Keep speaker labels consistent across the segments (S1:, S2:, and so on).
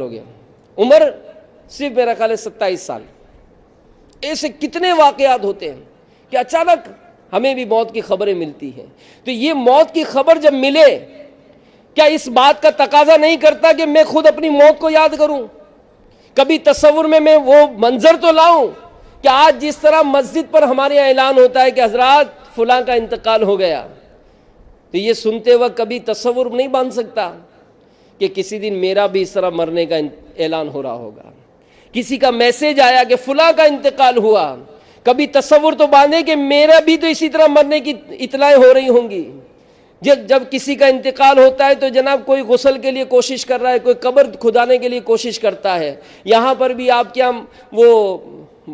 S1: ہو گیا، عمر صرف میرا خیال ہے 27 سال. ایسے کتنے واقعات ہوتے ہیں کہ اچانک ہمیں بھی موت کی خبریں ملتی ہیں. تو یہ موت کی خبر جب ملے، کیا اس بات کا تقاضا نہیں کرتا کہ میں خود اپنی موت کو یاد کروں؟ کبھی تصور میں وہ منظر تو لاؤں کہ آج جس طرح مسجد پر ہمارے یہاں اعلان ہوتا ہے کہ حضرات فلاں کا انتقال ہو گیا، تو یہ سنتے وقت کبھی تصور نہیں باندھ سکتا کہ کسی دن میرا بھی اس طرح مرنے کا اعلان ہو رہا ہوگا. کسی کا میسج آیا کہ فلاں کا انتقال ہوا، کبھی تصور تو باندھے کہ میرا بھی تو اسی طرح مرنے کی اطلاعیں ہو رہی ہوں گی. جب کسی کا انتقال ہوتا ہے تو جناب کوئی غسل کے لیے کوشش کر رہا ہے، کوئی قبر کھدانے کے لیے کوشش کرتا ہے. یہاں پر بھی آپ کیا وہ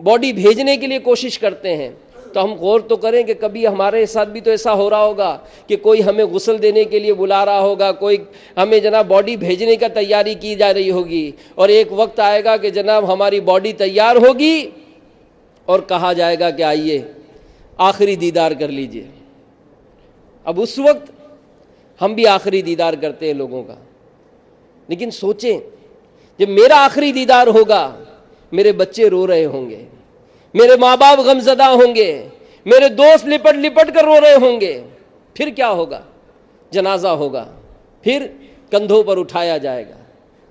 S1: باڈی بھیجنے کے لیے کوشش کرتے ہیں. تو ہم غور تو کریں کہ کبھی ہمارے ساتھ بھی تو ایسا ہو رہا ہوگا کہ کوئی ہمیں غسل دینے کے لیے بلا رہا ہوگا، کوئی ہمیں جناب باڈی بھیجنے کا تیاری کی جا رہی ہوگی، اور ایک وقت آئے گا کہ جناب ہماری باڈی تیار ہوگی اور کہا جائے گا کہ آئیے آخری دیدار کر لیجئے. اب اس وقت ہم بھی آخری دیدار کرتے ہیں لوگوں کا، لیکن سوچیں جب میرا آخری دیدار ہوگا، میرے بچے رو رہے ہوں گے، میرے ماں باپ غمزدہ ہوں گے، میرے دوست لپٹ لپٹ کر رو رہے ہوں گے. پھر کیا ہوگا؟ جنازہ ہوگا، پھر کندھوں پر اٹھایا جائے گا،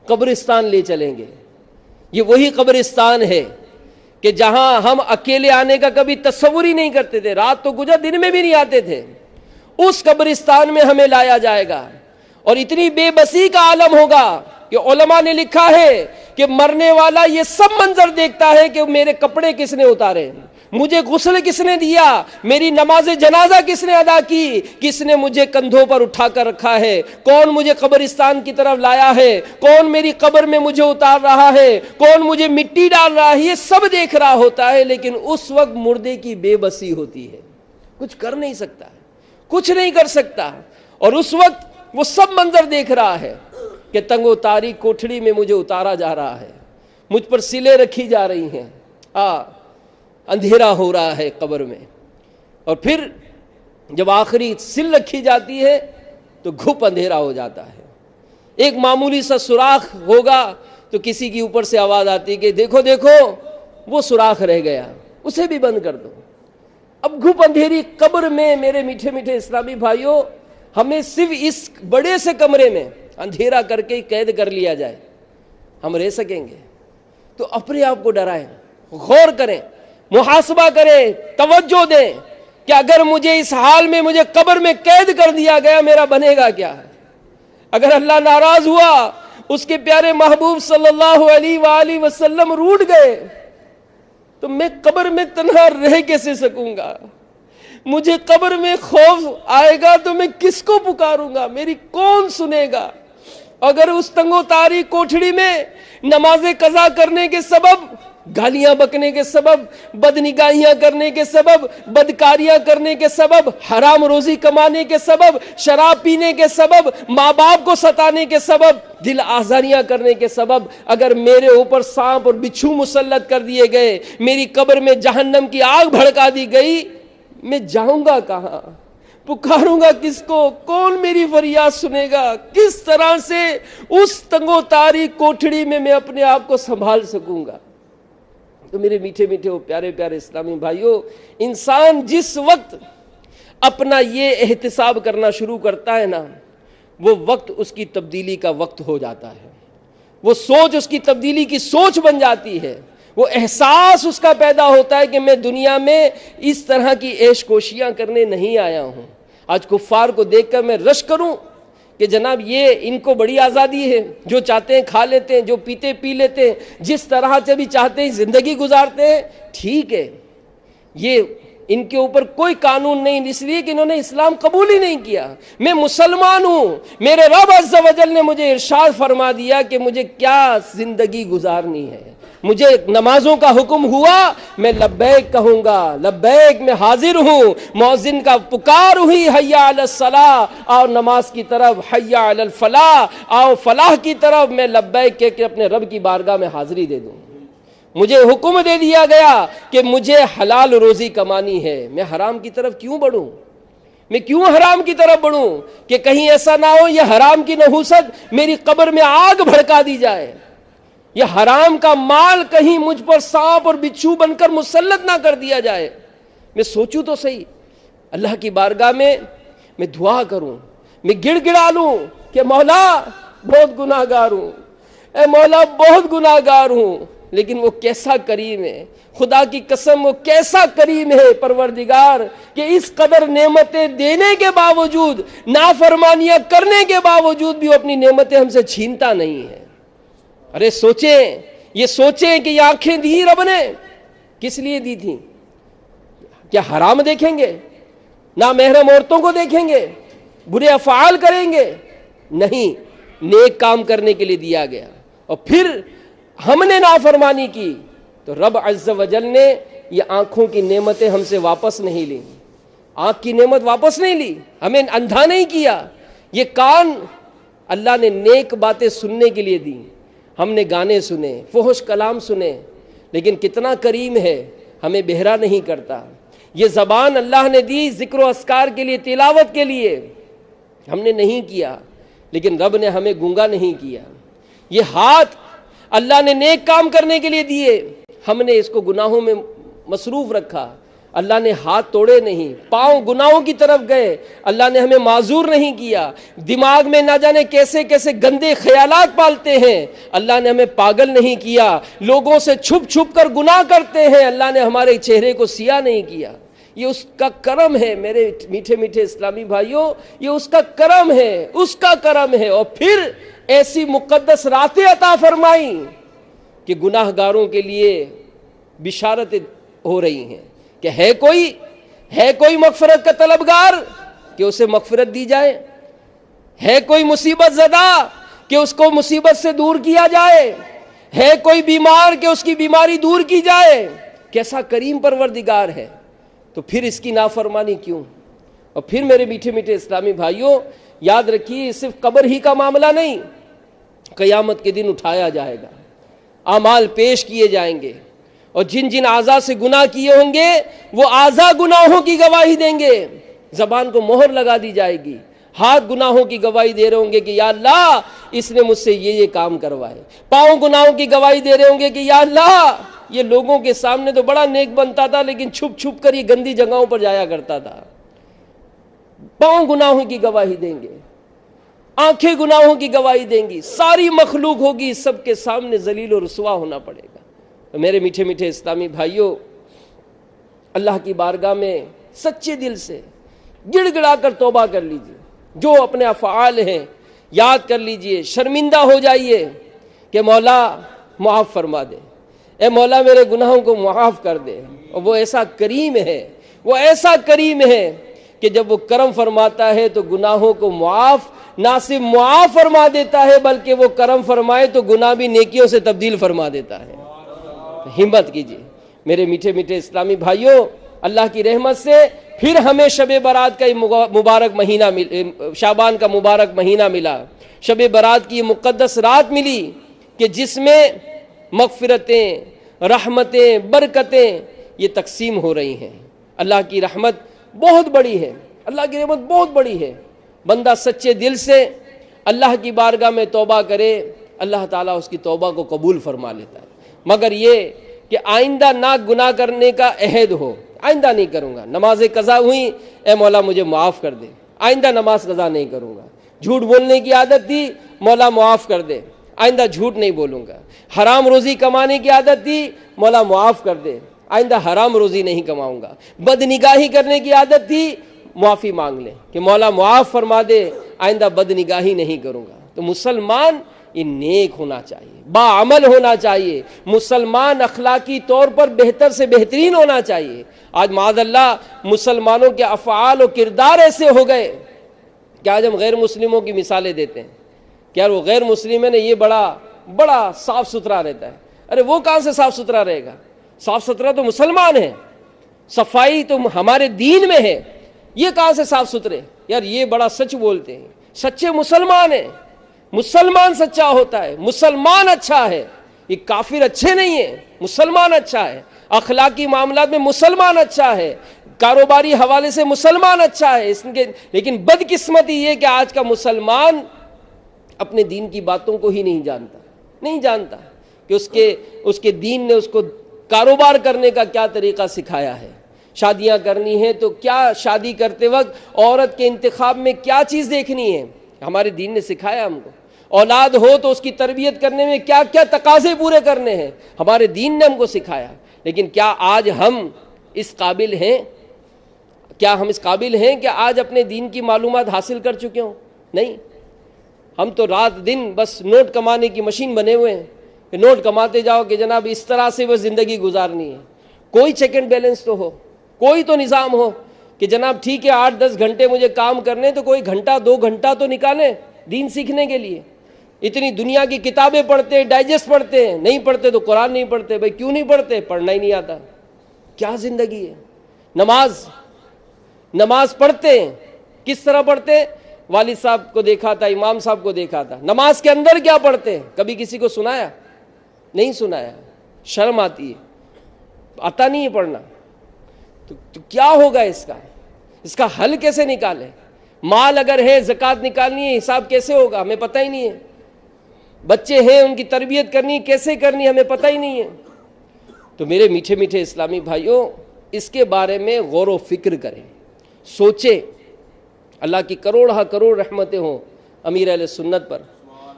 S1: قبرستان لے چلیں گے. یہ وہی قبرستان ہے کہ جہاں ہم اکیلے آنے کا کبھی تصور ہی نہیں کرتے تھے، رات تو گزر دن میں بھی نہیں آتے تھے. اس قبرستان میں ہمیں لایا جائے گا، اور اتنی بے بسی کا عالم ہوگا کہ علماء نے لکھا ہے کہ مرنے والا یہ سب منظر دیکھتا ہے کہ میرے کپڑے کس نے اتارے، مجھے غسل کس نے دیا، میری نماز جنازہ کس نے ادا کی، کس نے مجھے کندھوں پر اٹھا کر رکھا ہے، کون مجھے قبرستان کی طرف لایا ہے، کون میری قبر میں مجھے اتار رہا ہے، کون مجھے مٹی ڈال رہا ہے. یہ سب دیکھ رہا ہوتا ہے، لیکن اس وقت مردے کی بے بسی ہوتی ہے، کچھ کر نہیں سکتا، کچھ نہیں کر سکتا. اور اس وقت وہ سب منظر دیکھ رہا ہے کہ تنگ و تاریک کوٹھڑی میں مجھے اتارا جا رہا ہے، مجھ پر سلیں رکھی جا رہی ہیں، اندھیرا ہو رہا ہے قبر میں. اور پھر جب آخری سل رکھی جاتی ہے تو گھپ اندھیرا ہو جاتا ہے. ایک معمولی سا سوراخ ہوگا تو کسی کی اوپر سے آواز آتی ہے کہ دیکھو دیکھو وہ سوراخ رہ گیا، اسے بھی بند کر دو. اب گھپ اندھیری قبر میں میرے میٹھے میٹھے اسلامی بھائیوں، ہمیں صرف اس بڑے سے کمرے میں اندھیرا کر کے قید کر لیا جائے، ہم رہ سکیں گے؟ تو اپنے آپ کو ڈرائیں، غور کریں، محاسبہ کریں، توجہ دیں کہ اگر مجھے اس حال میں مجھے قبر میں قید کر دیا گیا، میرا بنے گا کیا ہے؟ اگر اللہ ناراض ہوا، اس کے پیارے محبوب صلی اللہ علیہ وآلہ وسلم روٹھ گئے، تو میں قبر میں تنہا رہ کیسے سکوں گا؟ مجھے قبر میں خوف آئے گا تو میں کس کو پکاروں گا؟ میری کون سنے گا؟ اگر اس تنگ و تاریک کوٹھڑی میں نماز قضا کرنے کے سبب، گالیاں بکنے کے سبب، بدنگاہیاں کرنے کے سبب، بدکاریاں کرنے کے سبب، حرام روزی کمانے کے سبب، شراب پینے کے سبب، ماں باپ کو ستانے کے سبب، دل آزاریاں کرنے کے سبب اگر میرے اوپر سانپ اور بچھو مسلط کر دیے گئے، میری قبر میں جہنم کی آگ بھڑکا دی گئی، میں جاؤں گا کہاں؟ پکاروں گا کس کو؟ کون میری فریاد سنے گا؟ کس طرح سے اس تنگ و تاریک کوٹھڑی میں اپنے آپ کو سنبھال سکوں گا؟ تو میرے میٹھے میٹھے پیارے پیارے اسلامی بھائیوں، انسان جس وقت اپنا یہ احتساب کرنا شروع کرتا ہے نا، وہ وقت اس کی تبدیلی کا وقت ہو جاتا ہے، وہ سوچ اس کی تبدیلی کی سوچ بن جاتی ہے، وہ احساس اس کا پیدا ہوتا ہے کہ میں دنیا میں اس طرح کی عیش کوشیاں کرنے نہیں آیا ہوں. آج کفار کو دیکھ کر میں رشک کروں کہ جناب یہ ان کو بڑی آزادی ہے، جو چاہتے ہیں کھا لیتے ہیں، جو پیتے پی لیتے ہیں، جس طرح سے بھی چاہتے ہیں زندگی گزارتے ہیں، ٹھیک ہے، یہ ان کے اوپر کوئی قانون نہیں، اس لیے کہ انہوں نے اسلام قبول ہی نہیں کیا. میں مسلمان ہوں، میرے رب عز و جل نے مجھے ارشاد فرما دیا کہ مجھے کیا زندگی گزارنی ہے. مجھے نمازوں کا حکم ہوا، میں لبیک کہوں گا، لبیک میں حاضر ہوں. مؤذن کا پکار ہوئی حیا علی الصلاۃ، آؤ نماز کی طرف، حیا علی الفلاح، آؤ فلاح کی طرف، میں لبیک کہہ کے اپنے رب کی بارگاہ میں حاضری دے دوں. مجھے حکم دے دیا گیا کہ مجھے حلال روزی کمانی ہے، میں حرام کی طرف کیوں بڑھوں؟ میں کیوں حرام کی طرف بڑھوں کہ کہیں ایسا نہ ہو یہ حرام کی نحوست میری قبر میں آگ بھڑکا دی جائے. یہ حرام کا مال کہیں مجھ پر سانپ اور بچھو بن کر مسلط نہ کر دیا جائے. میں سوچوں تو صحیح, اللہ کی بارگاہ میں دعا کروں, میں گڑ گڑا لوں کہ مولا بہت گناہ گار ہوں, اے مولا بہت گناہ گار ہوں, لیکن وہ کیسا کریم ہے, خدا کی قسم وہ کیسا کریم ہے پروردگار کہ اس قدر نعمتیں دینے کے باوجود, نافرمانیاں کرنے کے باوجود بھی وہ اپنی نعمتیں ہم سے چھینتا نہیں ہے. ارے سوچیں, یہ سوچیں کہ یہ آنکھیں دی رب نے کس لیے دی تھیں؟ کیا حرام دیکھیں گے, نامحرم عورتوں کو دیکھیں گے, برے افعال کریں گے؟ نہیں, نیک کام کرنے کے لیے دیا گیا. اور پھر ہم نے نافرمانی کی تو رب عز و جل نے یہ آنکھوں کی نعمتیں ہم سے واپس نہیں لی, آنکھ کی نعمت واپس نہیں لی, ہمیں اندھا نہیں کیا. یہ کان اللہ نے نیک باتیں سننے کے لیے دی, ہم نے گانے سنے, فحش کلام سنے, لیکن کتنا کریم ہے, ہمیں بہرا نہیں کرتا. یہ زبان اللہ نے دی ذکر و اذکار کے لیے, تلاوت کے لیے, ہم نے نہیں کیا, لیکن رب نے ہمیں گونگا نہیں کیا. یہ ہاتھ اللہ نے نیک کام کرنے کے لیے دیے, ہم نے اس کو گناہوں میں مصروف رکھا, اللہ نے ہاتھ توڑے نہیں. پاؤں گناہوں کی طرف گئے, اللہ نے ہمیں معذور نہیں کیا. دماغ میں نہ جانے کیسے کیسے گندے خیالات پالتے ہیں, اللہ نے ہمیں پاگل نہیں کیا. لوگوں سے چھپ چھپ کر گناہ کرتے ہیں, اللہ نے ہمارے چہرے کو سیاہ نہیں کیا. یہ اس کا کرم ہے میرے میٹھے میٹھے اسلامی بھائیوں, یہ اس کا کرم ہے, اس کا کرم ہے. اور پھر ایسی مقدس راتیں عطا فرمائیں کہ گناہ گاروں کے لیے بشارتیں ہو رہی ہیں کہ ہے کوئی مغفرت کا طلبگار کہ اسے مغفرت دی جائے, ہے کوئی مصیبت زدہ کہ اس کو مصیبت سے دور کیا جائے, ہے کوئی بیمار کہ اس کی بیماری دور کی جائے. کیسا کریم پروردگار ہے, تو پھر اس کی نافرمانی کیوں؟ اور پھر میرے میٹھے میٹھے اسلامی بھائیوں, یاد رکھیے صرف قبر ہی کا معاملہ نہیں, قیامت کے دن اٹھایا جائے گا, اعمال پیش کیے جائیں گے, اور جن جن اعضاء سے گناہ کیے ہوں گے وہ اعضاء گناہوں کی گواہی دیں گے. زبان کو مہر لگا دی جائے گی, ہاتھ گناہوں کی گواہی دے رہے ہوں گے کہ یا اللہ اس نے مجھ سے یہ کام کروائے. پاؤں گناہوں کی گواہی دے رہے ہوں گے کہ یا اللہ یہ لوگوں کے سامنے تو بڑا نیک بنتا تھا, لیکن چھپ چھپ کر یہ گندی جگہوں پر جایا کرتا تھا. پاؤں گناہوں کی گواہی دیں گے, آنکھیں گناہوں کی گواہی دیں گی, ساری مخلوق ہوگی, سب کے سامنے ذلیل و رسوا ہونا پڑے گا. تو میرے میٹھے میٹھے اسلامی بھائیوں, اللہ کی بارگاہ میں سچے دل سے گڑ گڑا کر توبہ کر لیجئے. جو اپنے افعال ہیں یاد کر لیجئے, شرمندہ ہو جائیے کہ مولا معاف فرما دے, اے مولا میرے گناہوں کو معاف کر دے. اور وہ ایسا کریم ہے, وہ ایسا کریم ہے کہ جب وہ کرم فرماتا ہے تو گناہوں کو معاف نہ صرف معاف فرما دیتا ہے, بلکہ وہ کرم فرمائے تو گناہ بھی نیکیوں سے تبدیل فرما دیتا ہے. ہمت کیجیے میرے میٹھے میٹھے اسلامی بھائیوں, اللہ کی رحمت سے پھر ہمیں شب برات کا مبارک مہینہ شعبان کا مبارک مہینہ ملا. شب برات کی مقدس رات ملی کہ جس میں مغفرتیں, رحمتیں, برکتیں یہ تقسیم ہو رہی ہیں. اللہ کی رحمت بہت بڑی ہے, اللہ کی رحمت بہت بڑی ہے. بندہ سچے دل سے اللہ کی بارگاہ میں توبہ کرے, اللہ تعالیٰ اس کی توبہ کو قبول فرما لیتا ہے. مگر یہ کہ آئندہ نہ گناہ کرنے کا عہد ہو, آئندہ نہیں کروں گا. نمازیں قضا ہوئیں, اے مولا مجھے معاف کر دے, آئندہ نماز قضا نہیں کروں گا. جھوٹ بولنے کی عادت تھی, مولا معاف کر دے, آئندہ جھوٹ نہیں بولوں گا. حرام روزی کمانے کی عادت تھی, مولا معاف کر دے, آئندہ حرام روزی نہیں کماؤں گا. بد نگاہی کرنے کی عادت تھی, معافی مانگ لیں کہ مولا معاف فرما دے, آئندہ بد نگاہی نہیں کروں گا. تو مسلمان یہ نیک ہونا چاہیے, باعمل ہونا چاہیے, مسلمان اخلاقی طور پر بہتر سے بہترین ہونا چاہیے. آج معاذ اللہ مسلمانوں کے افعال و کردار ایسے ہو گئے کہ آج ہم غیر مسلموں کی مثالیں دیتے ہیں کہ یار وہ غیر مسلم ہے نا, یہ بڑا صاف ستھرا رہتا ہے. ارے وہ کہاں سے صاف ستھرا رہے گا؟ صاف ستھرا تو مسلمان ہے, صفائی تو ہمارے دین میں ہے, یہ کہاں سے صاف ستھرے؟ یار یہ بڑا سچ بولتے ہیں, سچے مسلمان ہیں. مسلمان سچا ہوتا ہے, مسلمان اچھا ہے, یہ کافر اچھے نہیں ہیں, مسلمان اچھا ہے. اخلاقی معاملات میں مسلمان اچھا ہے, کاروباری حوالے سے مسلمان اچھا ہے. لیکن بدقسمتی یہ کہ آج کا مسلمان اپنے دین کی باتوں کو ہی نہیں جانتا. کہ اس کے دین نے اس کو کاروبار کرنے کا کیا طریقہ سکھایا ہے. شادیاں کرنی ہیں تو کیا شادی کرتے وقت عورت کے انتخاب میں کیا چیز دیکھنی ہے, ہمارے دین نے سکھایا ہم کو. اولاد ہو تو اس کی تربیت کرنے میں کیا کیا تقاضے پورے کرنے ہیں, ہمارے دین نے ہم کو سکھایا. لیکن کیا آج ہم اس قابل ہیں, کہ آج اپنے دین کی معلومات حاصل کر چکے ہوں؟ نہیں. ہم تو رات دن بس نوٹ کمانے کی مشین بنے ہوئے ہیں کہ نوٹ کماتے جاؤ کہ جناب اس طرح سے وہ زندگی گزارنی ہے. کوئی چیک اینڈ بیلنس تو ہو, کوئی تو نظام ہو کہ جناب ٹھیک ہے 8-10 گھنٹے مجھے کام کرنے, تو کوئی گھنٹہ 2 گھنٹہ تو نکالیں دین سیکھنے کے لیے. اتنی دنیا کی کتابیں پڑھتے, ڈائجسٹ پڑھتے ہیں, نہیں پڑھتے تو قرآن نہیں پڑھتے. بھائی کیوں نہیں پڑھتے؟ پڑھنا ہی نہیں آتا. کیا زندگی ہے. نماز پڑھتے ہیں, کس طرح پڑھتے ہیں؟ والد صاحب کو دیکھا تھا, امام صاحب کو دیکھا تھا. نماز کے اندر کیا پڑھتے ہیں کبھی کسی کو سنایا؟ نہیں سنایا. شرم آتی ہے, آتا نہیں ہے پڑھنا. تو کیا ہوگا اس کا حل کیسے نکالیں؟ مال اگر ہے, زکوٰۃ نکالنی ہے, حساب کیسے ہوگا ہمیں پتہ ہی نہیں ہے. بچے ہیں, ان کی تربیت کرنی کیسے کرنی ہمیں پتہ ہی نہیں ہے. تو میرے میٹھے میٹھے اسلامی بھائیوں, اس کے بارے میں غور و فکر کریں, سوچیں. اللہ کی کروڑ رحمتیں ہوں امیر اہل سنت پر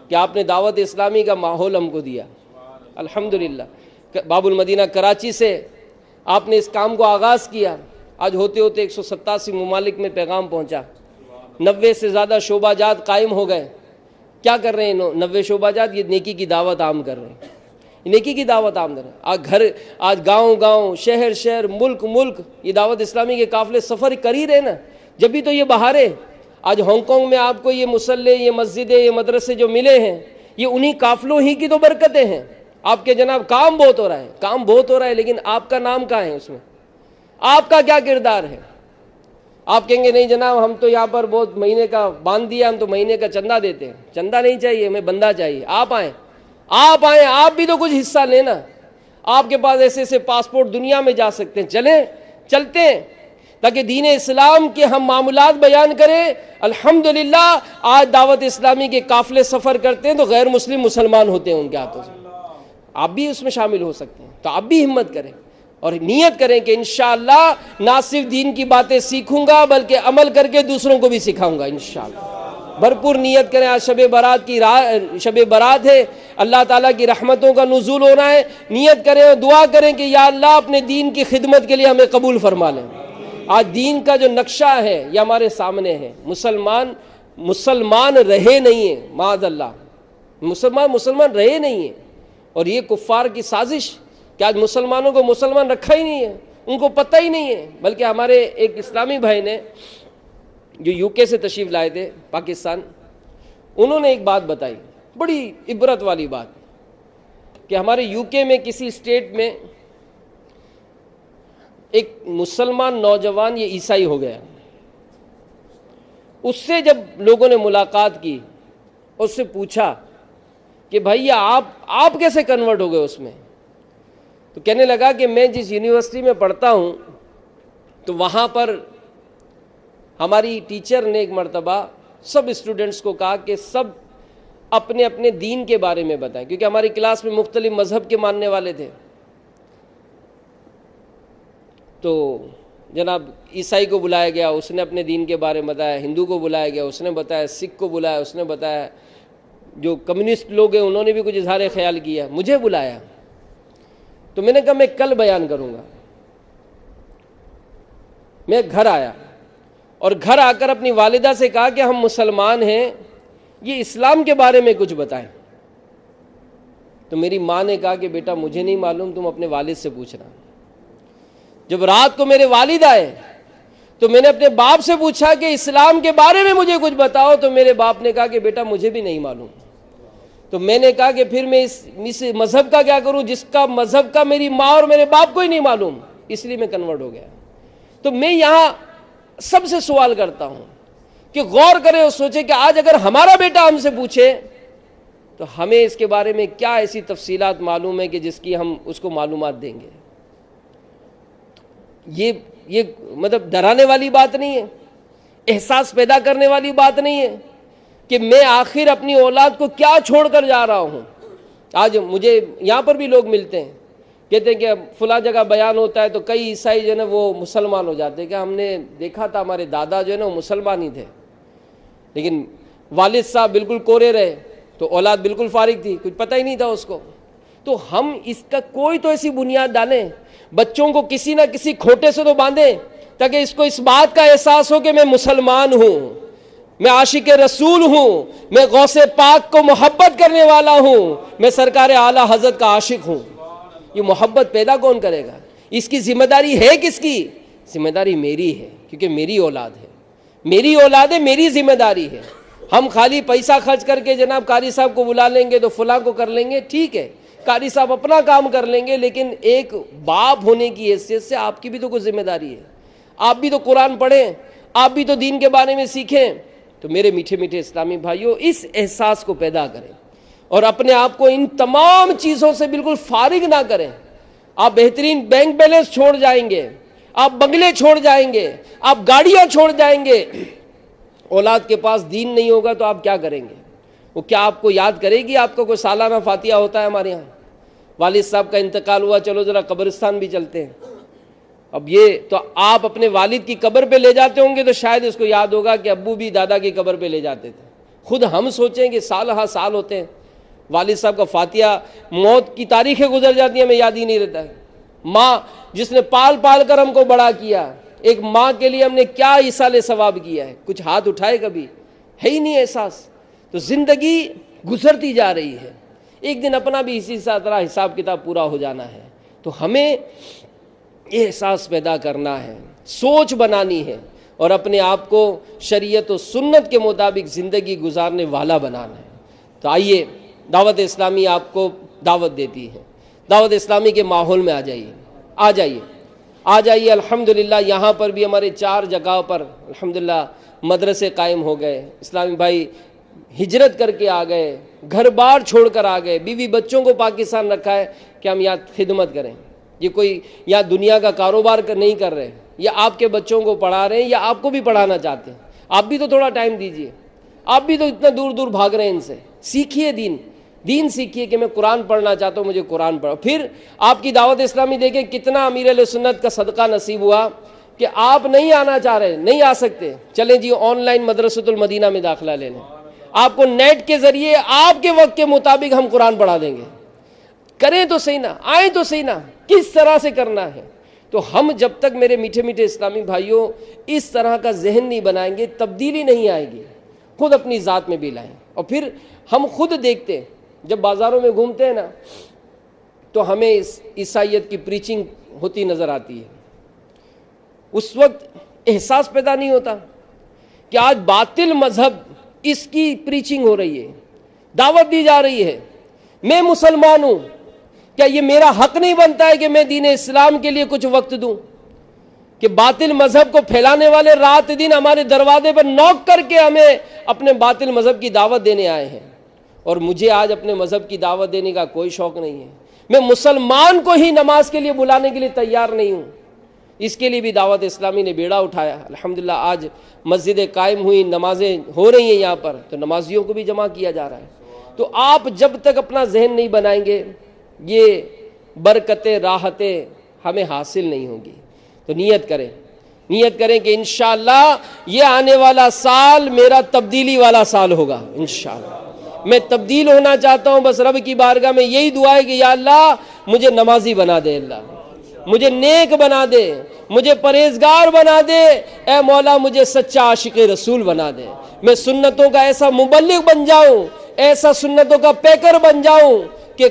S1: کہ آپ نے دعوت اسلامی کا ماحول ہم کو دیا. الحمدللہ باب المدینہ کراچی سے آپ نے اس کام کو آغاز کیا. آج ہوتے ہوتے 187 ممالک میں پیغام پہنچا. 90 سے زیادہ شعبہ جات قائم ہو گئے. کیا کر رہے ہیں 90 شعبہ جات؟ یہ نیکی کی دعوت عام کر رہے ہیں. نیکی کی دعوت عام کر رہے ہیں. آج گاؤں شہر ملک یہ دعوت اسلامی کے قافلے سفر کر ہی رہے نا. جب بھی تو یہ بہاریں. آج ہانگ کانگ میں آپ کو یہ مصلے, یہ مسجدیں, یہ مدرسے جو ملے ہیں, یہ انہی قافلوں ہی کی تو برکتیں ہیں. آپ کے جناب کام بہت ہو رہا ہے, لیکن آپ کا نام کہاں ہے اس میں؟ آپ کا کیا کردار ہے؟ آپ کہیں گے نہیں جناب ہم تو یہاں پر بہت مہینے کا باندھ دیا, ہم تو مہینے کا چندہ دیتے ہیں. چندہ نہیں چاہیے ہمیں, بندہ چاہیے. آپ آئیں, آپ بھی تو کچھ حصہ لینا. آپ کے پاس ایسے پاسپورٹ دنیا میں جا سکتے ہیں, چلتے ہیں تاکہ دین اسلام کے ہم معاملات بیان کریں. الحمدللہ آج دعوت اسلامی کے قافلے سفر کرتے ہیں تو غیر مسلمان ہوتے ہیں ان کے ہاتھوں سے. آپ بھی اس میں شامل ہو سکتے ہیں. تو آپ بھی ہمت کریں اور نیت کریں کہ انشاءاللہ نہ صرف دین کی باتیں سیکھوں گا بلکہ عمل کر کے دوسروں کو بھی سکھاؤں گا انشاءاللہ. بھرپور نیت کریں. آج شب برات ہے, اللہ تعالیٰ کی رحمتوں کا نزول ہو رہا ہے. نیت کریں اور دعا کریں کہ یا اللہ اپنے دین کی خدمت کے لیے ہمیں قبول فرما لیں. آج دین کا جو نقشہ ہے یہ ہمارے سامنے ہے. مسلمان رہے نہیں ہیں, معاذ اللہ, مسلمان رہے نہیں ہیں. اور یہ کفار کی سازش کہ آج مسلمانوں کو مسلمان رکھا ہی نہیں ہے, ان کو پتہ ہی نہیں ہے. بلکہ ہمارے ایک اسلامی بھائی نے جو UK سے تشریف لائے تھے پاکستان, انہوں نے ایک بات بتائی, بڑی عبرت والی بات, کہ ہمارے UK میں کسی اسٹیٹ میں ایک مسلمان نوجوان یہ عیسائی ہو گیا. اس سے جب لوگوں نے ملاقات کی, اس سے پوچھا کہ بھائی آپ کیسے کنورٹ ہو گئے اس میں؟ تو کہنے لگا کہ میں جس یونیورسٹی میں پڑھتا ہوں تو وہاں پر ہماری ٹیچر نے ایک مرتبہ سب اسٹوڈنٹس کو کہا کہ سب اپنے اپنے دین کے بارے میں بتائیں, کیونکہ ہماری کلاس میں مختلف مذہب کے ماننے والے تھے. تو جناب عیسائی کو بلایا گیا, اس نے اپنے دین کے بارے میں بتایا. ہندو کو بلایا گیا, اس نے بتایا. سکھ کو بلایا, اس نے بتایا. جو کمیونسٹ لوگ ہیں انہوں نے بھی کچھ اظہار خیال کیا. مجھے بلایا تو میں نے کہا میں کل بیان کروں گا. میں گھر آیا اور گھر آ کر اپنی والدہ سے کہا کہ ہم مسلمان ہیں, یہ اسلام کے بارے میں کچھ بتائیں. تو میری ماں نے کہا کہ بیٹا مجھے نہیں معلوم, تم اپنے والد سے پوچھنا. جب رات کو میرے والد آئے تو میں نے اپنے باپ سے پوچھا کہ اسلام کے بارے میں مجھے کچھ بتاؤ, تو میرے باپ نے کہا کہ بیٹا مجھے بھی نہیں معلوم. تو میں نے کہا کہ پھر میں اس مذہب کا کیا کروں جس کا مذہب کا میری ماں اور میرے باپ کو ہی نہیں معلوم, اس لیے میں کنورٹ ہو گیا. تو میں یہاں سب سے سوال کرتا ہوں کہ غور کریں اور سوچیں کہ آج اگر ہمارا بیٹا ہم سے پوچھے تو ہمیں اس کے بارے میں کیا ایسی تفصیلات معلوم ہے کہ جس کی ہم اس کو معلومات دیں گے. یہ مطلب ڈرانے والی بات نہیں ہے, احساس پیدا کرنے والی بات نہیں ہے کہ میں آخر اپنی اولاد کو کیا چھوڑ کر جا رہا ہوں. آج مجھے یہاں پر بھی لوگ ملتے ہیں، کہتے ہیں کہ فلاں جگہ بیان ہوتا ہے تو کئی عیسائی جو ہے نا وہ مسلمان ہو جاتے ہیں، کہ ہم نے دیکھا تھا ہمارے دادا جو ہے نا وہ مسلمان ہی تھے، لیکن والد صاحب بالکل کورے رہے تو اولاد بالکل فارغ تھی، کچھ پتہ ہی نہیں تھا اس کو۔ تو ہم اس کا کوئی تو ایسی بنیاد ڈالیں، بچوں کو کسی نہ کسی کھوٹے سے تو باندھیں تاکہ اس کو اس بات کا احساس ہو کہ میں مسلمان ہوں، میں عاشق رسول ہوں، میں غوث پاک کو محبت کرنے والا ہوں، میں سرکار اعلیٰ حضرت کا عاشق ہوں۔ یہ محبت پیدا کون کرے گا؟ اس کی ذمہ داری ہے کس کی؟ ذمہ داری میری ہے، کیونکہ میری اولاد ہے، میری اولاد ہے، میری ذمہ داری ہے۔ ہم خالی پیسہ خرچ کر کے جناب قاری صاحب کو بلا لیں گے تو فلاں کو کر لیں گے، ٹھیک ہے، قاری صاحب اپنا کام کر لیں گے، لیکن ایک باپ ہونے کی حیثیت سے آپ کی بھی تو کوئی ذمہ داری ہے، آپ بھی تو قرآن پڑھیں، آپ بھی تو دین کے بارے میں سیکھیں۔ تو میرے میٹھے میٹھے اسلامی بھائیوں، اس احساس کو پیدا کریں اور اپنے آپ کو ان تمام چیزوں سے بالکل فارغ نہ کریں۔ آپ بہترین بینک بیلنس چھوڑ جائیں گے، آپ بنگلے چھوڑ جائیں گے، آپ گاڑیاں چھوڑ جائیں گے، اولاد کے پاس دین نہیں ہوگا تو آپ کیا کریں گے؟ وہ کیا آپ کو یاد کرے گی؟ آپ کا کوئی سالانہ فاتحہ ہوتا ہے ہمارے یہاں، والد صاحب کا انتقال ہوا، چلو ذرا قبرستان بھی چلتے ہیں۔ اب یہ تو آپ اپنے والد کی قبر پہ لے جاتے ہوں گے تو شاید اس کو یاد ہوگا کہ ابو بھی دادا کی قبر پہ لے جاتے تھے۔ خود ہم سوچیں کہ سال ہا سال ہوتے ہیں، والد صاحب کا فاتحہ، موت کی تاریخیں گزر جاتی ہیں، ہمیں یاد ہی نہیں رہتا ہے۔ ماں جس نے پال پال کر ہم کو بڑا کیا، ایک ماں کے لیے ہم نے کیا ایصال ثواب کیا ہے، کچھ ہاتھ اٹھائے کبھی؟ ہے ہی نہیں احساس۔ تو زندگی گزرتی جا رہی ہے، ایک دن اپنا بھی اسی طرح حساب کتاب پورا ہو جانا ہے۔ تو ہمیں یہ احساس پیدا کرنا ہے، سوچ بنانی ہے اور اپنے آپ کو شریعت و سنت کے مطابق زندگی گزارنے والا بنانا ہے۔ تو آئیے، دعوت اسلامی آپ کو دعوت دیتی ہے، دعوت اسلامی کے ماحول میں آ جائیے۔ الحمدللہ یہاں پر بھی ہمارے 4 جگہ پر الحمدللہ مدرسے قائم ہو گئے، اسلامی بھائی ہجرت کر کے آ گئے، گھر بار چھوڑ کر آ گئے، بیوی بچوں کو پاکستان رکھا ہے کہ ہم یہاں خدمت کریں۔ یہ کوئی یا دنیا کا کاروبار نہیں کر رہے، یا آپ کے بچوں کو پڑھا رہے ہیں، یا آپ کو بھی پڑھانا چاہتے ہیں، آپ بھی تو تھوڑا ٹائم دیجئے، آپ بھی تو اتنا دور دور بھاگ رہے ہیں ان سے۔ سیکھیے دین سیکھیے کہ میں قرآن پڑھنا چاہتا ہوں، مجھے قرآن پڑھو۔ پھر آپ کی دعوت اسلامی دیکھیں کتنا امیر علیہ سنت کا صدقہ نصیب ہوا کہ آپ نہیں آنا چاہ رہے، نہیں آ سکتے، چلیں جی آن لائن مدرسۃ المدینہ میں داخلہ لے لیں، آپ کو نیٹ کے ذریعے آپ کے وقت کے مطابق ہم قرآن پڑھا دیں گے۔ کریں تو صحیح نا، آئیں تو صحیح نا، کس طرح سے کرنا ہے۔ تو ہم جب تک میرے میٹھے میٹھے اسلامی بھائیوں اس طرح کا ذہن نہیں بنائیں گے، تبدیلی نہیں آئے گی۔ خود اپنی ذات میں بھی لائیں، اور پھر ہم خود دیکھتے ہیں جب بازاروں میں گھومتے ہیں نا تو ہمیں اس عیسائیت کی پریچنگ ہوتی نظر آتی ہے، اس وقت احساس پیدا نہیں ہوتا کہ آج باطل مذہب اس کی پریچنگ ہو رہی ہے، دعوت دی جا رہی ہے، میں مسلمان ہوں، کیا یہ میرا حق نہیں بنتا ہے کہ میں دین اسلام کے لیے کچھ وقت دوں؟ کہ باطل مذہب کو پھیلانے والے رات دن ہمارے دروازے پر نوک کر کے ہمیں اپنے باطل مذہب کی دعوت دینے آئے ہیں، اور مجھے آج اپنے مذہب کی دعوت دینے کا کوئی شوق نہیں ہے۔ میں مسلمان کو ہی نماز کے لیے بلانے کے لیے تیار نہیں ہوں۔ اس کے لیے بھی دعوت اسلامی نے بیڑا اٹھایا۔ الحمدللہ آج مسجدیں قائم ہوئی، نمازیں ہو رہی ہیں یہاں پر، تو نمازیوں کو بھی جمع کیا جا رہا ہے۔ تو آپ جب تک اپنا ذہن نہیں بنائیں گے، یہ برکتیں راحتیں ہمیں حاصل نہیں ہوں گی۔ تو نیت کریں کہ انشاءاللہ یہ آنے والا سال میرا تبدیلی والا سال ہوگا انشاءاللہ۔ میں تبدیل ہونا چاہتا ہوں، بس رب کی بارگاہ میں یہی دعا ہے کہ یا اللہ مجھے نمازی بنا دے، اللہ مجھے نیک بنا دے، مجھے پرہیزگار بنا دے، اے مولا مجھے سچا عاشق رسول بنا دے، میں سنتوں کا ایسا مبلغ بن جاؤں، ایسا سنتوں کا پیکر بن جاؤں کہ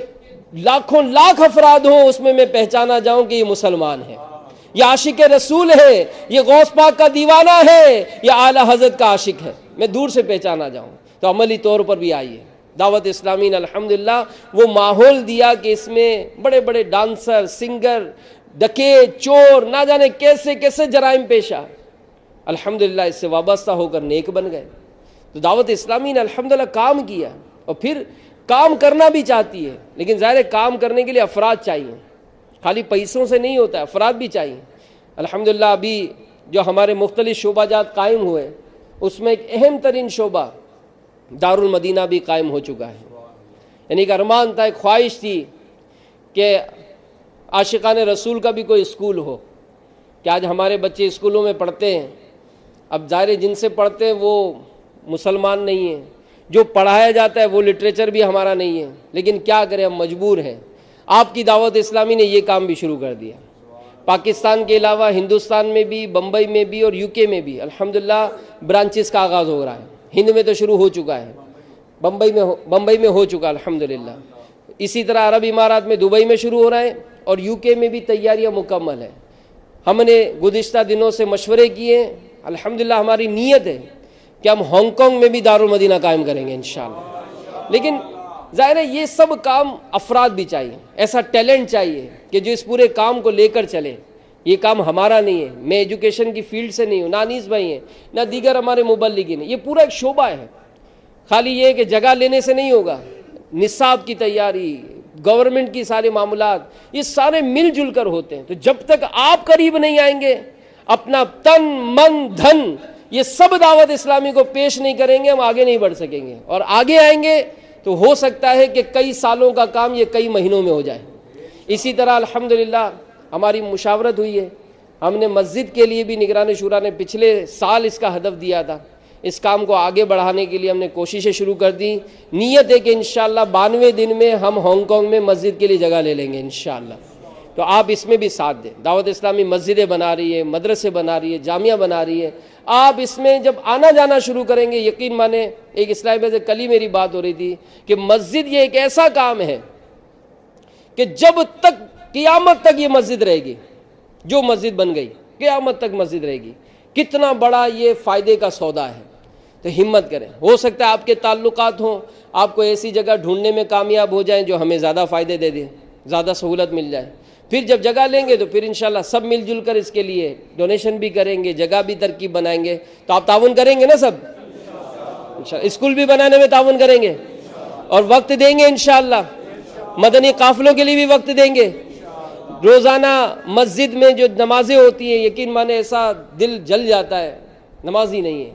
S1: لاکھوں لاکھ افراد ہوں، اس میں پہچانا جاؤں کہ یہ مسلمان ہے، یہ عاشق رسول ہے، یہ غوث پاک کا دیوانہ ہے، یہ اعلیٰ حضرت کا عاشق ہے، میں دور سے پہچانا جاؤں۔ تو عملی طور پر بھی آئیے، دعوت اسلامی نے الحمدللہ وہ ماحول دیا کہ اس میں بڑے بڑے ڈانسر، سنگر، ڈکیت، چور، نہ جانے کیسے کیسے جرائم پیشہ الحمدللہ اس سے وابستہ ہو کر نیک بن گئے۔ تو دعوت اسلامی نے الحمدللہ کام کیا، اور پھر کام کرنا بھی چاہتی ہے، لیکن ظاہر ہے کام کرنے کے لیے افراد چاہیے، خالی پیسوں سے نہیں ہوتا ہے، افراد بھی چاہیے۔ الحمدللہ ابھی جو ہمارے مختلف شعبہ جات قائم ہوئے، اس میں ایک اہم ترین شعبہ دارالمدینہ بھی قائم ہو چکا ہے۔ یعنی ایک ارمان تھا، ایک خواہش تھی کہ عاشقان رسول کا بھی کوئی اسکول ہو، کہ آج ہمارے بچے اسکولوں میں پڑھتے ہیں. اب ظاہر جن سے پڑھتے ہیں وہ مسلمان نہیں ہیں، جو پڑھایا جاتا ہے وہ لٹریچر بھی ہمارا نہیں ہے، لیکن کیا کریں ہم مجبور ہیں. آپ کی دعوت اسلامی نے یہ کام بھی شروع کر دیا. پاکستان کے علاوہ ہندوستان میں بھی، بمبئی میں بھی اور یو کے میں بھی الحمدللہ برانچز کا آغاز ہو رہا ہے. ہند میں تو شروع ہو چکا ہے، بمبئی میں ہو چکا الحمدللہ. اسی طرح عرب امارات میں دبئی میں شروع ہو رہا ہے اور یو کے میں بھی تیاریاں مکمل ہیں. ہم نے گزشتہ دنوں سے مشورے کیے، الحمدللہ ہماری نیت ہے کہ ہم ہانگ کانگ میں بھی دارالمدینہ قائم کریں گے انشاءاللہ. لیکن ظاہر ہے یہ سب کام افراد بھی چاہیے، ایسا ٹیلنٹ چاہیے کہ جو اس پورے کام کو لے کر چلے. یہ کام ہمارا نہیں ہے، میں ایجوکیشن کی فیلڈ سے نہیں ہوں، نہ انیس بھائی ہیں، نہ دیگر ہمارے مبلغین ہیں. یہ پورا ایک شعبہ ہے. خالی یہ کہ جگہ لینے سے نہیں ہوگا، نصاب کی تیاری، گورنمنٹ کی سارے معاملات، یہ سارے مل جل کر ہوتے ہیں. تو جب تک آپ قریب نہیں آئیں گے، اپنا تن من دھن یہ سب دعوت اسلامی کو پیش نہیں کریں گے، ہم آگے نہیں بڑھ سکیں گے. اور آگے آئیں گے تو ہو سکتا ہے کہ کئی سالوں کا کام یہ کئی مہینوں میں ہو جائے. اسی طرح الحمدللہ ہماری مشاورت ہوئی ہے. ہم نے مسجد کے لیے بھی نگران شورا نے پچھلے سال اس کا ہدف دیا تھا. اس کام کو آگے بڑھانے کے لیے ہم نے کوششیں شروع کر دی. نیت ہے کہ انشاءاللہ 92 دن میں ہم ہانگ کانگ میں مسجد کے لیے جگہ لے لیں گے انشاءاللہ. تو آپ اس میں بھی ساتھ دیں. دعوت اسلامی مسجدیں بنا رہی ہے، مدرسے بنا رہی ہے، جامعہ بنا رہی ہے. آپ اس میں جب آنا جانا شروع کریں گے، یقین مانیں، ایک اسلامی بھائی سے کل ہی میری بات ہو رہی تھی کہ مسجد یہ ایک ایسا کام ہے کہ جب تک قیامت تک یہ مسجد رہے گی. جو مسجد بن گئی قیامت تک مسجد رہے گی. کتنا بڑا یہ فائدے کا سودا ہے. تو ہمت کریں. ہو سکتا ہے آپ کے تعلقات ہوں، آپ کو ایسی جگہ ڈھونڈنے میں کامیاب ہو جائیں جو ہمیں زیادہ فائدے دے دیں، زیادہ سہولت مل جائے. پھر جب جگہ لیں گے تو پھر انشاءاللہ سب مل جل کر اس کے لیے ڈونیشن بھی کریں گے، جگہ بھی ترکیب بنائیں گے. تو آپ تعاون کریں گے نا سب انشاءاللہ. اسکول بھی بنانے میں تعاون کریں گے اور وقت دیں گے انشاءاللہ. مدنی قافلوں کے لیے بھی وقت دیں گے. روزانہ مسجد میں جو نمازیں ہوتی ہیں، یقین مانے ایسا دل جل جاتا ہے. نمازی نہیں ہے،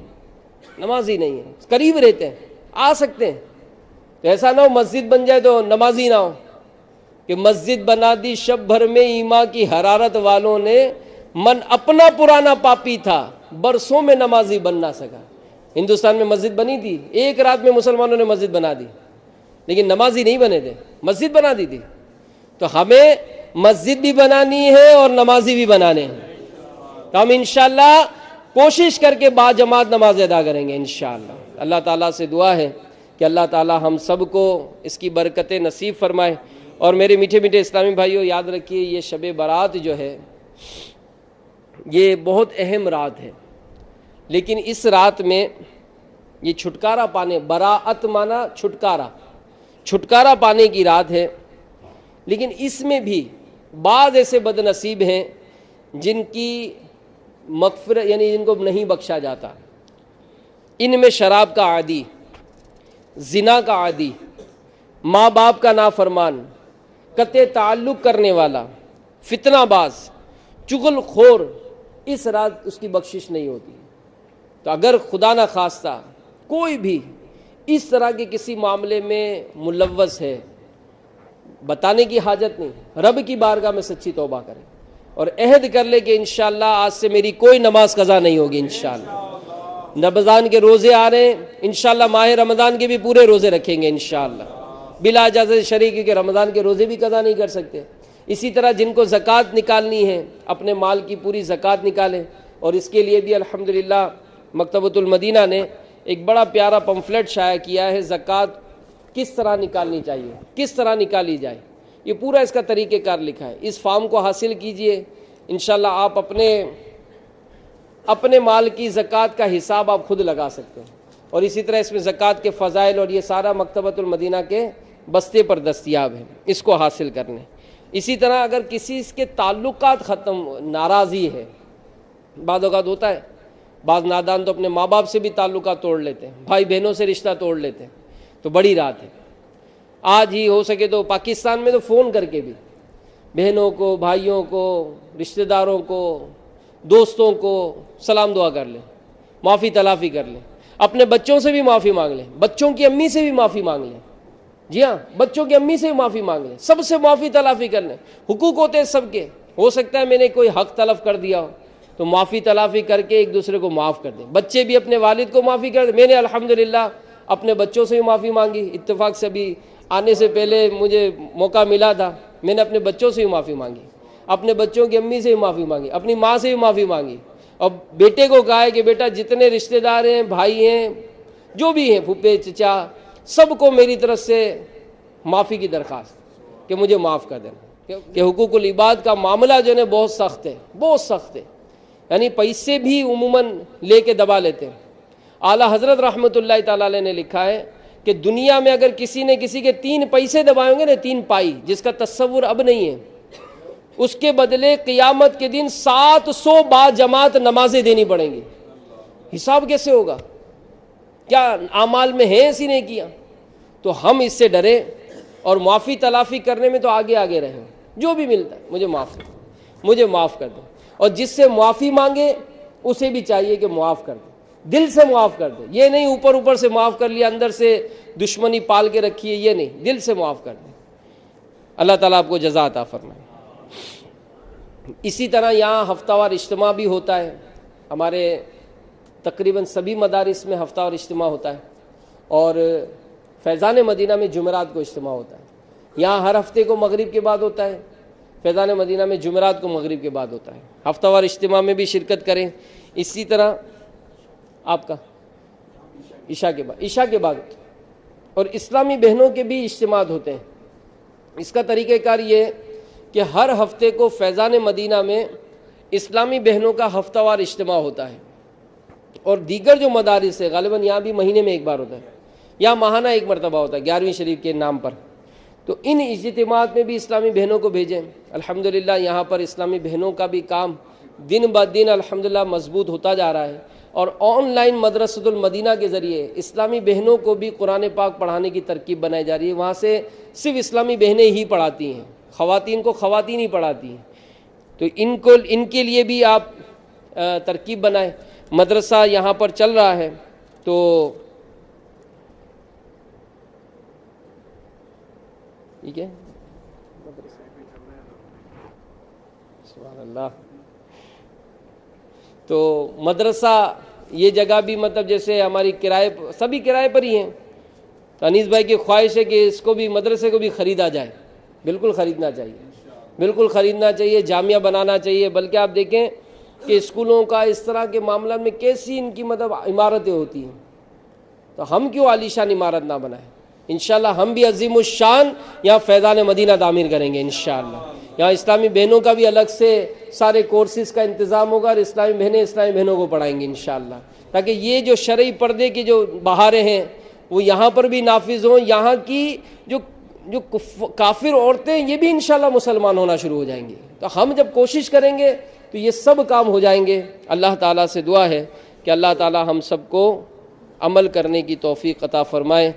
S1: نمازی نہیں ہے، قریب رہتے ہیں، آ سکتے ہیں. تو ایسا نہ ہو مسجد بن جائے تو نمازی نہ ہو. کہ مسجد بنا دی شب بھر میں ایمان کی حرارت والوں نے، من اپنا پرانا پاپی تھا برسوں میں نمازی بن نہ سکا. ہندوستان میں مسجد بنی تھی، ایک رات میں مسلمانوں نے مسجد بنا دی، لیکن نمازی نہیں بنے تھے، مسجد بنا دی تھی. تو ہمیں مسجد بھی بنانی ہے اور نمازی بھی بنانے ہیں. تو ہم انشاءاللہ کوشش کر کے با جماعت نماز ادا کریں گے انشاءاللہ. اللہ تعالیٰ سے دعا ہے کہ اللہ تعالیٰ ہم سب کو اس کی برکتیں نصیب فرمائے. اور میرے میٹھے میٹھے اسلامی بھائیوں، یاد رکھیے یہ شب برات جو ہے یہ بہت اہم رات ہے. لیکن اس رات میں یہ چھٹکارا پانے، براعت مانا چھٹکارا پانے کی رات ہے. لیکن اس میں بھی بعض ایسے بد نصیب ہیں جن کی مغفرت یعنی جن کو نہیں بخشا جاتا. ان میں شراب کا عادی، زنا کا عادی، ماں باپ کا نافرمان، قطع تعلق کرنے والا، فتنہ باز، چغل خور، اس رات اس کی بخشش نہیں ہوتی. تو اگر خدا نہ خواستہ کوئی بھی اس طرح کے کسی معاملے میں ملوث ہے، بتانے کی حاجت نہیں، رب کی بارگاہ میں سچی توبہ کرے اور عہد کر لے کہ انشاءاللہ آج سے میری کوئی نماز قضا نہیں ہوگی. انشاءاللہ رمضان کے روزے آ رہے ہیں، انشاءاللہ ماہ رمضان کے بھی پورے روزے رکھیں گے انشاءاللہ بلا اجازت شرعی، کیونکہ رمضان کے روزے بھی قضا نہیں کر سکتے. اسی طرح جن کو زکوٰۃ نکالنی ہے اپنے مال کی پوری زکوٰۃ نکالیں. اور اس کے لیے بھی الحمدللہ مکتبۃ المدینہ نے ایک بڑا پیارا پمفلٹ شائع کیا ہے، زکوٰۃ کس طرح نکالنی چاہیے، کس طرح نکالی جائے. یہ پورا اس کا طریقہ کار لکھا ہے. اس فارم کو حاصل کیجئے، انشاءاللہ آپ اپنے مال کی زکوٰۃ کا حساب آپ خود لگا سکتے ہیں. اور اسی طرح اس میں زکوٰۃ کے فضائل اور یہ سارا مکتبۃ المدینہ کے بستے پر دستیاب ہے، اس کو حاصل کرنے. اسی طرح اگر کسی کے تعلقات ختم، ناراضی ہے، بعض اوقات ہوتا ہے، بعض نادان تو اپنے ماں باپ سے بھی تعلقات توڑ لیتے ہیں، بھائی بہنوں سے رشتہ توڑ لیتے ہیں. تو بڑی رات ہے. آج ہی ہو سکے تو پاکستان میں تو فون کر کے بھی بہنوں کو، بھائیوں کو، رشتہ داروں کو، دوستوں کو سلام دعا کر لیں، معافی تلافی کر لیں. اپنے بچوں سے بھی معافی مانگ لیں، بچوں کی امی سے بھی معافی مانگ لیں. جی ہاں، بچوں کی امی سے معافی مانگ لیں، سب سے معافی تلافی کر لیں. حقوق ہوتے ہیں سب کے، ہو سکتا ہے میں نے کوئی حق تلف کر دیا ہو تو معافی تلافی کر کے ایک دوسرے کو معاف کر دیں. بچے بھی اپنے والد کو معافی کر دیں. میں نے الحمدللہ اپنے بچوں سے بھی معافی مانگی. اتفاق سے بھی آنے سے پہلے مجھے موقع ملا تھا، میں نے اپنے بچوں سے بھی معافی مانگی، اپنے بچوں کی امی سے بھی معافی مانگی، اپنی ماں سے بھی معافی مانگی. اور بیٹے کو کہا ہے کہ بیٹا جتنے رشتہ دار ہیں، بھائی ہیں، جو بھی ہیں، پھوپھے چچا، سب کو میری طرف سے معافی کی درخواست کہ مجھے معاف کر دینا. کہ حقوق العباد کا معاملہ جو ہے بہت سخت ہے، بہت سخت ہے. یعنی پیسے بھی عموماً لے کے دبا لیتے ہیں. اعلیٰ حضرت رحمۃ اللہ تعالیٰ علیہ نے لکھا ہے کہ دنیا میں اگر کسی نے کسی کے 3 پیسے دبائیں گے نا، 3 پائی، جس کا تصور اب نہیں ہے، اس کے بدلے قیامت کے دن 700 باجماعت نمازیں دینی پڑیں گی. حساب کیسے ہوگا؟ کیا اعمال میں ہے ایسی نہیں کیا؟ تو ہم اس سے ڈرے اور معافی تلافی کرنے میں تو آگے آگے رہیں. جو بھی ملتا ہے مجھے معاف کر دو، مجھے معاف کر دو. اور جس سے معافی مانگے اسے بھی چاہیے کہ معاف کر دو، دل سے معاف کر دو. یہ نہیں اوپر اوپر سے معاف کر لیا، اندر سے دشمنی پال کے رکھی ہے، یہ نہیں، دل سے معاف کر دیں. اللہ تعالیٰ آپ کو جزا عطا فرمائے. اسی طرح یہاں ہفتہ وار اجتماع بھی ہوتا ہے. ہمارے تقریباً سبھی مدارس میں ہفتہ وار اجتماع ہوتا ہے، اور فیضان مدینہ میں جمعرات کو اجتماع ہوتا ہے. یہاں ہر ہفتے کو مغرب کے بعد ہوتا ہے، فیضان مدینہ میں جمعرات کو مغرب کے بعد ہوتا ہے. ہفتہ وار اجتماع میں بھی شرکت کریں. اسی طرح آپ کا عشاء کے بعد اور اسلامی بہنوں کے بھی اجتماعات ہوتے ہیں. اس کا طریقہ کار یہ کہ ہر ہفتے کو فیضان مدینہ میں اسلامی بہنوں کا ہفتہ وار اجتماع ہوتا ہے، اور دیگر جو مدارس ہے غالباً یہاں بھی مہینے میں ایک بار ہوتا ہے، یا ماہانہ ایک مرتبہ ہوتا ہے 11ویں شریف کے نام پر. تو ان اجتماعات میں بھی اسلامی بہنوں کو بھیجیں. الحمدللہ یہاں پر اسلامی بہنوں کا بھی کام دن بعد دن الحمدللہ مضبوط ہوتا جا رہا ہے، اور آن لائن مدرسۃ المدینہ کے ذریعے اسلامی بہنوں کو بھی قرآن پاک پڑھانے کی ترکیب بنائی جا رہی ہے. وہاں سے صرف اسلامی بہنیں ہی پڑھاتی ہیں، خواتین کو خواتین ہی پڑھاتی ہیں. تو ان کے لیے بھی آپ ترکیب بنائیں. مدرسہ یہاں پر چل رہا ہے، تو ٹھیک ہے، سبحان اللہ. تو مدرسہ یہ جگہ بھی مطلب جیسے ہماری کرائے، سبھی کرائے پر ہی ہیں. تو انیس بھائی کی خواہش ہے کہ اس کو بھی، مدرسے کو بھی خریدا جائے. بالکل خریدنا چاہیے، بالکل خریدنا چاہیے. جامعہ بنانا چاہیے. بلکہ آپ دیکھیں کہ اسکولوں کا اس طرح کے معاملات میں کیسی ان کی مطلب عمارتیں ہوتی ہیں، تو ہم کیوں عالیشان عمارت نہ بنائیں؟ انشاءاللہ ہم بھی عظیم الشان یہاں فیضان مدینہ تعمیر کریں گے انشاءاللہ. یہاں اسلامی بہنوں کا بھی الگ سے سارے کورسز کا انتظام ہوگا، اور اسلامی بہنوں کو پڑھائیں گے انشاءاللہ، تاکہ یہ جو شرعی پردے کی جو بہاریں ہیں وہ یہاں پر بھی نافذ ہوں. یہاں کی جو کافر عورتیں یہ بھی انشاءاللہ مسلمان ہونا شروع ہو جائیں گی. تو ہم جب کوشش کریں گے تو یہ سب کام ہو جائیں گے. اللہ تعالیٰ سے دعا ہے کہ اللہ تعالیٰ ہم سب کو عمل کرنے کی توفیق عطا فرمائے.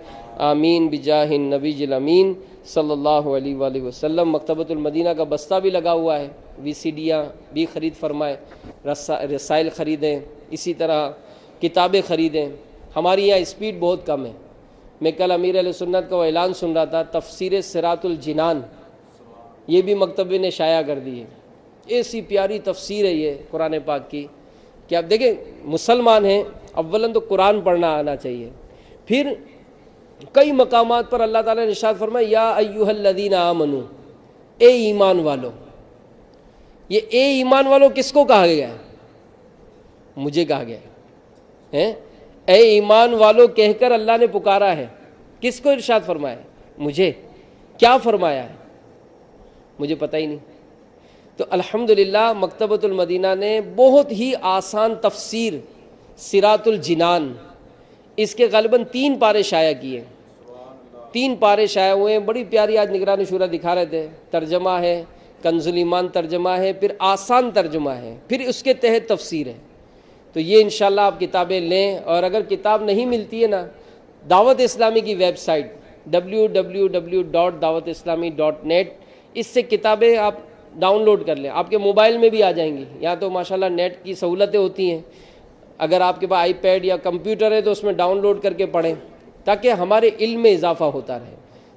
S1: آمین بجاہ النبی الامین صلی اللہ علیہ وآلہ وسلم. مکتبۃ المدینہ کا بستہ بھی لگا ہوا ہے، VCDیاں بھی خرید فرمائے، رسائل خریدیں، اسی طرح کتابیں خریدیں. ہماری یہاں اسپیڈ بہت کم ہے. میں کل امیر اہل سنت کا وہ اعلان سن رہا تھا، تفسیر صراط الجنان یہ بھی مکتبے نے شائع کر دی ہے. ایسی پیاری تفسیر ہے یہ قرآن پاک کی کہ آپ دیکھیں مسلمان ہیں، اولاً تو قرآن پڑھنا آنا چاہیے. پھر کئی مقامات پر اللہ تعالیٰ نے ارشاد فرمایا یا ایھا الذین آمنو، اے ایمان والو. یہ اے ایمان والو کس کو کہا گیا ہے؟ مجھے کہا گیا ہے. اے ایمان والو کہہ کر اللہ نے پکارا ہے. کس کو ارشاد فرمایا ہے؟ مجھے. کیا فرمایا ہے مجھے پتہ ہی نہیں. تو الحمدللہ مکتبۃ المدینہ نے بہت ہی آسان تفسیر صراط الجنان، اس کے غالباً 3 پارے شائع کیے. 3 پارے شائع ہوئے ہیں. بڑی پیاری آج نگران شورا دکھا رہے تھے. ترجمہ ہے، کنز الایمان ترجمہ ہے، پھر آسان ترجمہ ہے، پھر اس کے تحت تفسیر ہے. تو یہ انشاءاللہ آپ کتابیں لیں. اور اگر کتاب نہیں ملتی ہے نا، دعوت اسلامی کی ویب سائٹ www.dawatislami.net، اس سے کتابیں آپ ڈاؤن لوڈ کر لیں. آپ کے موبائل میں بھی آ جائیں گی. یہاں تو ماشاءاللہ نیٹ کی سہولتیں ہوتی ہیں. اگر آپ کے پاس آئی پیڈ یا کمپیوٹر ہے تو اس میں ڈاؤن لوڈ کر کے پڑھیں، تاکہ ہمارے علم میں اضافہ ہوتا رہے.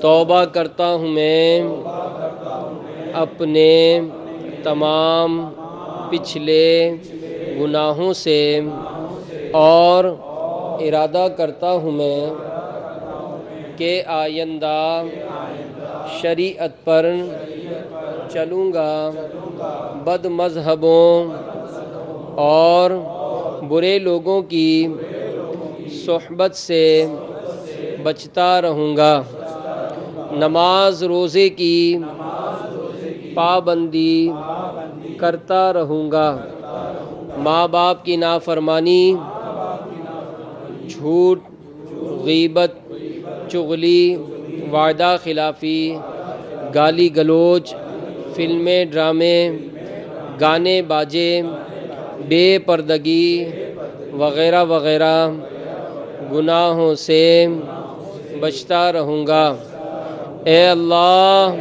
S1: توبہ کرتا ہوں میں اپنے تمام پچھلے گناہوں سے اور ارادہ کرتا ہوں میں کہ آئندہ شریعت پر چلوں گا، بد مذہبوں اور برے لوگوں کی صحبت سے بچتا رہوں گا، نماز روزے کی پابندی کرتا رہوں گا، ماں باپ کی نافرمانی، جھوٹ، غیبت، چغلی، وعدہ خلافی، گالی گلوچ، فلمیں، ڈرامے، گانے باجے، بے پردگی وغیرہ وغیرہ گناہوں سے بچتا رہوں گا۔ اے اللہ